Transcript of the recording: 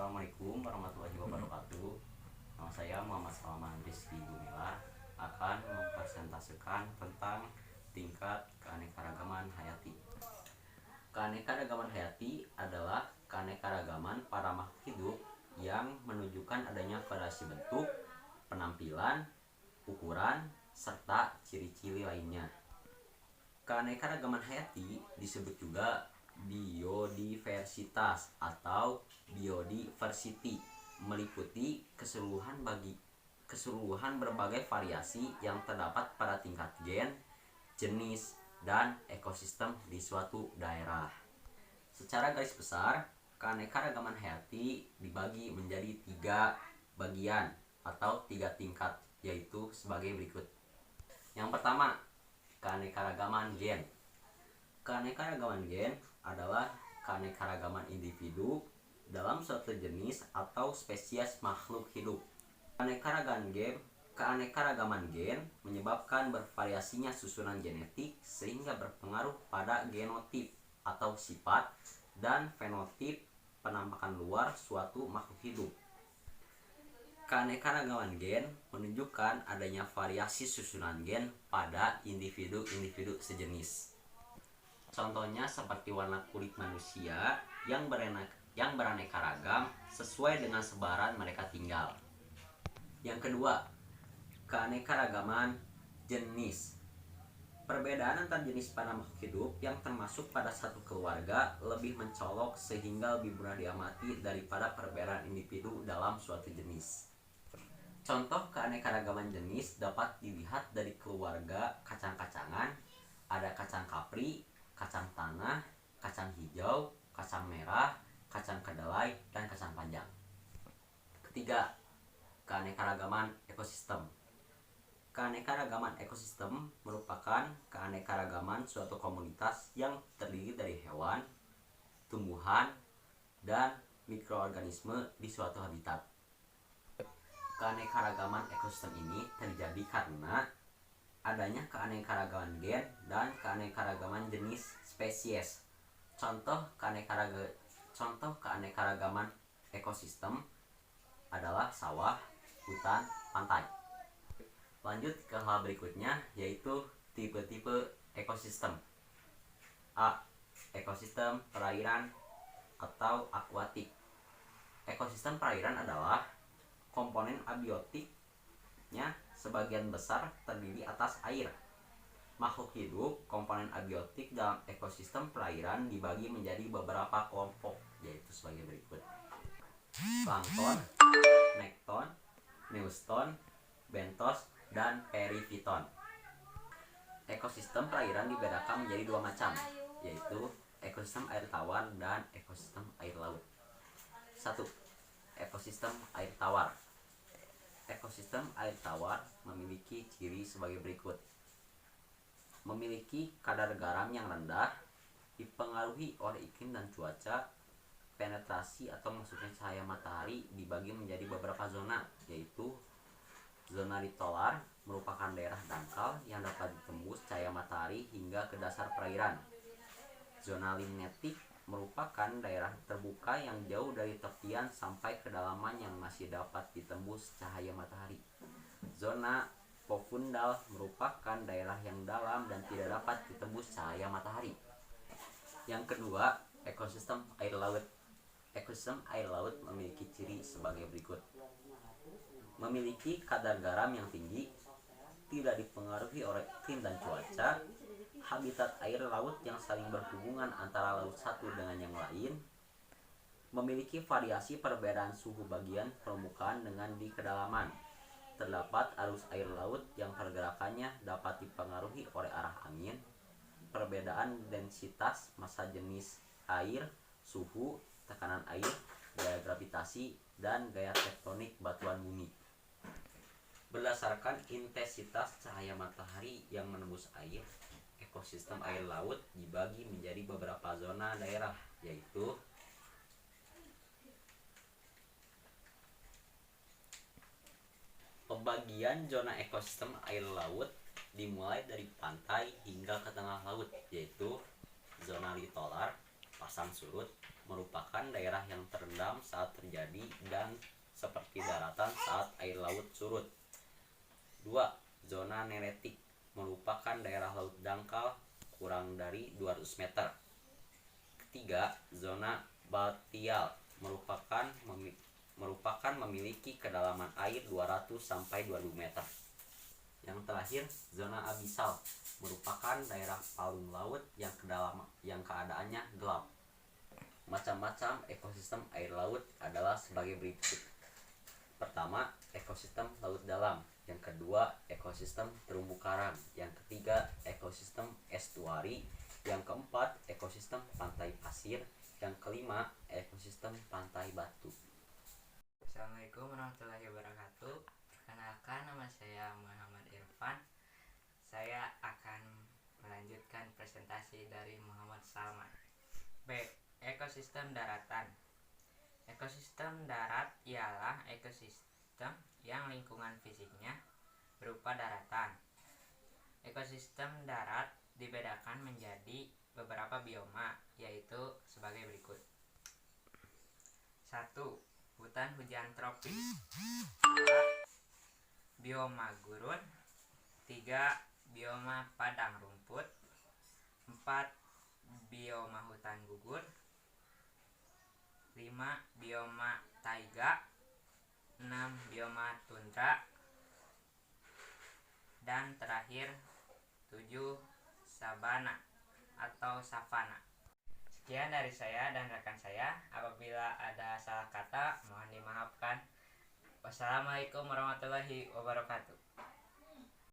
Assalamualaikum warahmatullahi wabarakatuh. Nama saya Muhammad Salman Rizky Gumilar akan mempresentasikan tentang tingkat keanekaragaman hayati. Keanekaragaman hayati adalah keanekaragaman para makhluk hidup yang menunjukkan adanya variasi bentuk, penampilan, ukuran, serta ciri-ciri lainnya. Keanekaragaman hayati disebut juga biodiversitas atau biodiversity, meliputi keseluruhan berbagai variasi yang terdapat pada tingkat gen, jenis, dan ekosistem di suatu daerah. Secara garis besar, keanekaragaman hayati dibagi menjadi 3 bagian atau 3 tingkat, yaitu sebagai berikut. Yang pertama, keanekaragaman gen. Keanekaragaman gen adalah keanekaragaman individu dalam suatu jenis atau spesies makhluk hidup. Keanekaragaman gen menyebabkan bervariasinya susunan genetik sehingga berpengaruh pada genotip atau sifat dan fenotip penampakan luar suatu makhluk hidup. Keanekaragaman gen menunjukkan adanya variasi susunan gen pada individu-individu sejenis. Contohnya seperti warna kulit manusia yang beraneka ragam sesuai dengan sebaran mereka tinggal. Yang kedua, keanekaragaman jenis. Perbedaan antar jenis pada makhluk hidup yang termasuk pada satu keluarga lebih mencolok sehingga lebih mudah diamati daripada perbedaan individu dalam suatu jenis. Contoh keanekaragaman jenis dapat dilihat dari keluarga kacang-kacangan. Ada kacang kapri, kacang tanah, kacang hijau, kacang merah, kacang kedelai, dan kacang panjang. Ketiga, keanekaragaman ekosistem. Keanekaragaman ekosistem merupakan keanekaragaman suatu komunitas yang terdiri dari hewan, tumbuhan, dan mikroorganisme di suatu habitat. Keanekaragaman ekosistem ini terjadi karena adanya keanekaragaman gen dan keanekaragaman jenis spesies. Contoh keanekaragaman ekosistem adalah sawah, hutan, pantai. Lanjut ke hal berikutnya, yaitu tipe-tipe ekosistem. A. Ekosistem perairan atau akuatik. Ekosistem perairan adalah komponen abiotiknya sebagian besar terdiri atas air. Makhluk hidup komponen abiotik dalam ekosistem perairan dibagi menjadi beberapa kelompok, yaitu sebagai berikut: plankton, nekton, neuston, bentos, dan perifiton. Ekosistem perairan dibedakan menjadi 2 macam, yaitu ekosistem air tawar dan ekosistem air laut. 1. Ekosistem air tawar. Ekosistem air tawar memiliki ciri sebagai berikut: memiliki kadar garam yang rendah, dipengaruhi oleh iklim dan cuaca. Penetrasi atau masuknya cahaya matahari dibagi menjadi beberapa zona, yaitu zona litoral merupakan daerah dangkal yang dapat ditembus cahaya matahari hingga ke dasar perairan. Zona limnetik merupakan daerah terbuka yang jauh dari tepian sampai kedalaman yang masih dapat ditembus cahaya matahari. Zona profundal merupakan daerah yang dalam dan tidak dapat ditembus cahaya matahari. Yang kedua, ekosistem air laut. Ekosistem air laut memiliki ciri sebagai berikut: memiliki kadar garam yang tinggi, tidak dipengaruhi oleh iklim dan cuaca, habitat air laut yang saling berhubungan antara laut satu dengan yang lain, memiliki variasi perbedaan suhu bagian permukaan dengan di kedalaman. Terdapat arus air laut yang pergerakannya dapat dipengaruhi oleh arah angin, perbedaan densitas massa jenis air, suhu, tekanan air, gaya gravitasi, dan gaya tektonik batuan bumi. Berdasarkan intensitas cahaya matahari yang menembus air, ekosistem air laut dibagi menjadi beberapa zona daerah, yaitu pembagian zona ekosistem air laut dimulai dari pantai hingga ke tengah laut, yaitu zona litoral, pasang surut, merupakan daerah yang terendam saat terjadi dan seperti daratan saat air laut surut. 2. Zona neretik merupakan daerah laut dangkal kurang dari 200 meter. Ketiga, zona baltial merupakan memiliki kedalaman air 200 sampai 2000 meter. Yang terakhir, zona abisal merupakan daerah palung laut yang keadaannya gelap. Macam-macam ekosistem air laut adalah sebagai berikut. Pertama, ekosistem laut dalam. Yang kedua, ekosistem terumbu karang. Yang ketiga, ekosistem estuari. Yang keempat, ekosistem pantai pasir. Yang kelima, ekosistem pantai batu. Assalamualaikum warahmatullahi wabarakatuh. Perkenalkan, nama saya Muhammad Irfan. Saya akan melanjutkan presentasi dari Muhammad Salman. B. Ekosistem daratan. Ekosistem darat ialah ekosistem yang lingkungan fisiknya berupa daratan. Ekosistem darat dibedakan menjadi beberapa bioma, yaitu sebagai berikut. 1. Hutan hujan tropis. 2. Bioma gurun. 3. Bioma padang rumput. 4. Bioma hutan gugur. 5. Bioma taiga. 6. Bioma tundra. Dan terakhir 7. Sabana atau savana. Sekian dari saya dan rekan saya. Apabila ada salah kata, mohon dimaafkan. Wassalamualaikum warahmatullahi wabarakatuh.